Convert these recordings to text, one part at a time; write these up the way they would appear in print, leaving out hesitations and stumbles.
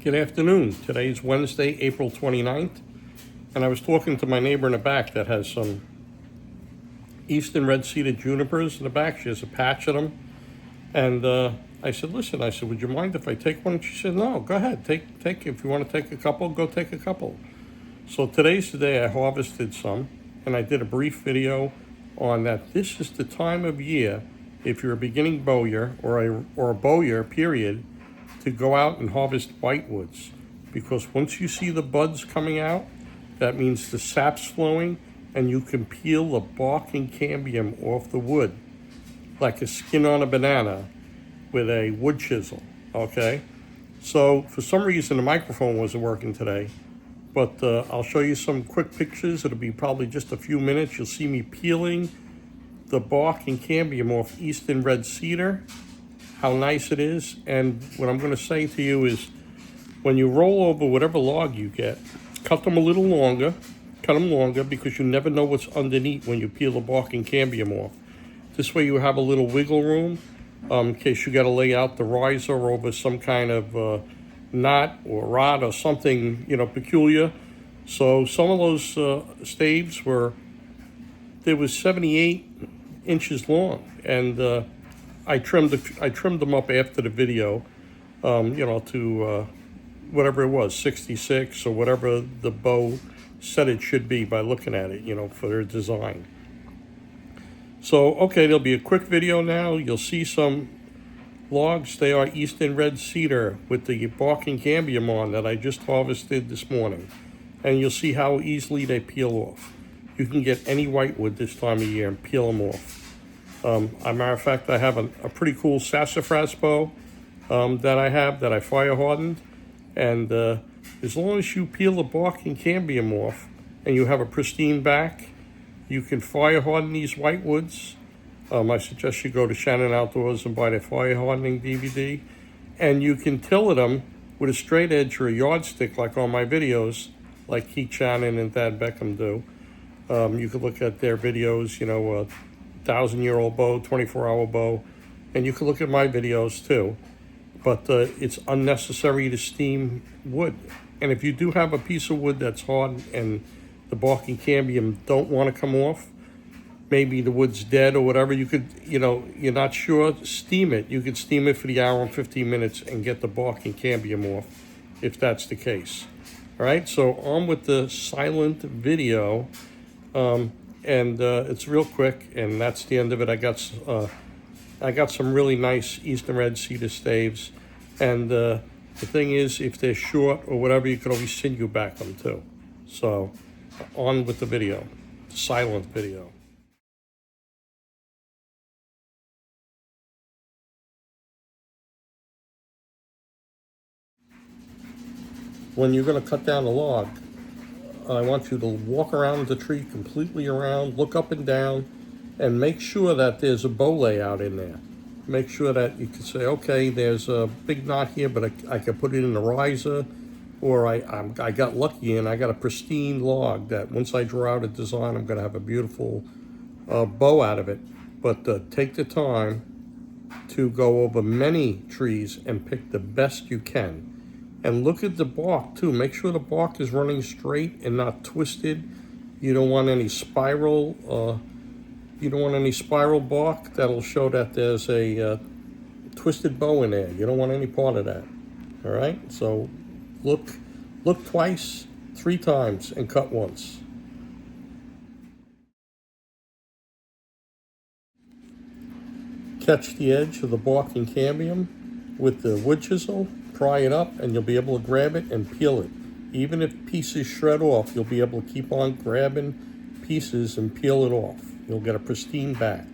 Good afternoon. Today's Wednesday, April 29th, and I was talking to my neighbor in the back that has some eastern red-seeded junipers in the back. She has a patch of them, and I said, listen, would you mind if I take one? And she said, no, go ahead, take. If you want to take a couple, go take a couple. So today's the day I harvested some, and I did a brief video on that. This is the time of year, if you're a beginning bowyer or a bowyer, period, to go out and harvest whitewoods, because once you see the buds coming out, that means the sap's flowing, and you can peel the bark and cambium off the wood like a skin on a banana with a wood chisel. Okay, so for some reason the microphone wasn't working today, but I'll show you some quick pictures. It'll be probably just a few minutes. You'll see me peeling the bark and cambium off eastern red cedar, how nice it is. And what I'm going to say to you is, when you roll over whatever log you get, cut them a little longer. Cut them longer, because you never know what's underneath when you peel the bark and cambium off. This way you have a little wiggle room in case you got to lay out the riser over some kind of knot or rod or something, peculiar. So some of those staves there was 78 inches long, and I trimmed them up after the video, to whatever it was, 66 or whatever the bow said it should be by looking at it, for their design. So, okay, there'll be a quick video now. You'll see some logs. They are eastern red cedar with the bark and cambium on that I just harvested this morning. And you'll see how easily they peel off. You can get any whitewood this time of year and peel them off. As a matter of fact, I have a pretty cool sassafras bow that I fire hardened. And as long as you peel the bark and cambium off and you have a pristine back, you can fire harden these whitewoods. I suggest you go to Shannon Outdoors and buy their fire hardening DVD. And you can tillet them with a straight edge or a yardstick, like on my videos, like Keith Shannon and Thad Beckham do. You can look at their videos, 1,000-year-old bow, 24-hour bow, and you can look at my videos too. But it's unnecessary to steam wood. And if you do have a piece of wood that's hard and the bark and cambium don't want to come off, maybe the wood's dead or whatever, you could, you're not sure, steam it. You could steam it for the hour and 15 minutes and get the bark and cambium off, if that's the case. All right, so on with the silent video. It's real quick, and that's the end of it. I got some really nice eastern red cedar staves, and the thing is, if they're short or whatever, you can always sinew back them too. So, on with the video, the silent video. When you're going to cut down a log, I want you to walk around the tree completely around, look up and down, and make sure that there's a bow layout in there. Make sure that you can say, okay, there's a big knot here, but I can put it in the riser, or I got lucky and I got a pristine log that once I draw out a design, I'm going to have a beautiful bow out of it. But take the time to go over many trees and pick the best you can. And look at the bark too. Make sure the bark is running straight and not twisted. You don't want any spiral. You don't want any spiral bark. That'll show that there's a twisted bow in there. You don't want any part of that. All right. So look twice, 3 times, and cut once. Catch the edge of the bark and cambium with the wood chisel, pry it up, and you'll be able to grab it and peel it. Even if pieces shred off, you'll be able to keep on grabbing pieces and peel it off. You'll get a pristine back.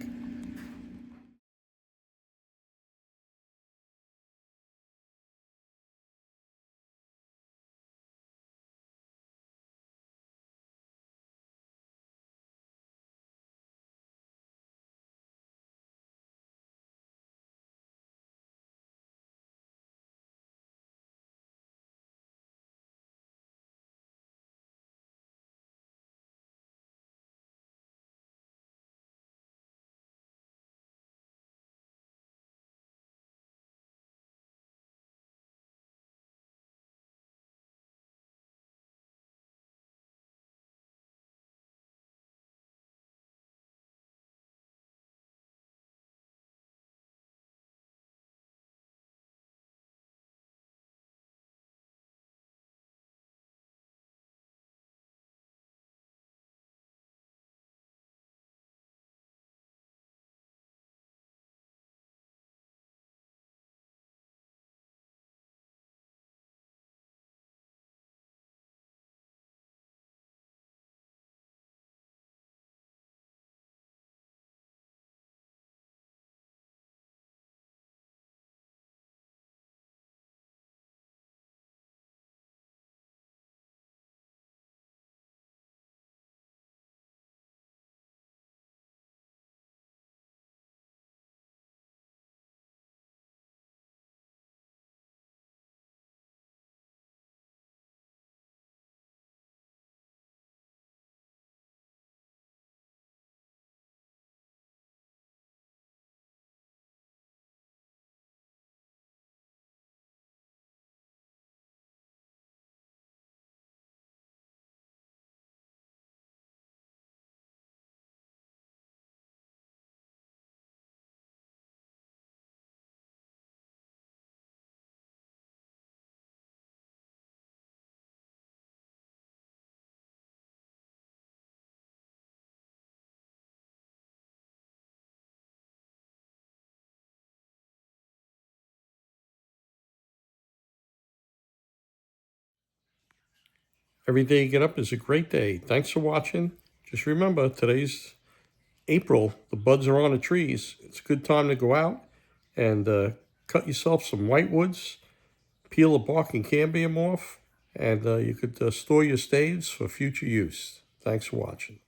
Every day you get up is a great day. Thanks for watching. Just remember, today's April. The buds are on the trees. It's a good time to go out and cut yourself some whitewoods, peel the bark and cambium off, and you could store your staves for future use. Thanks for watching.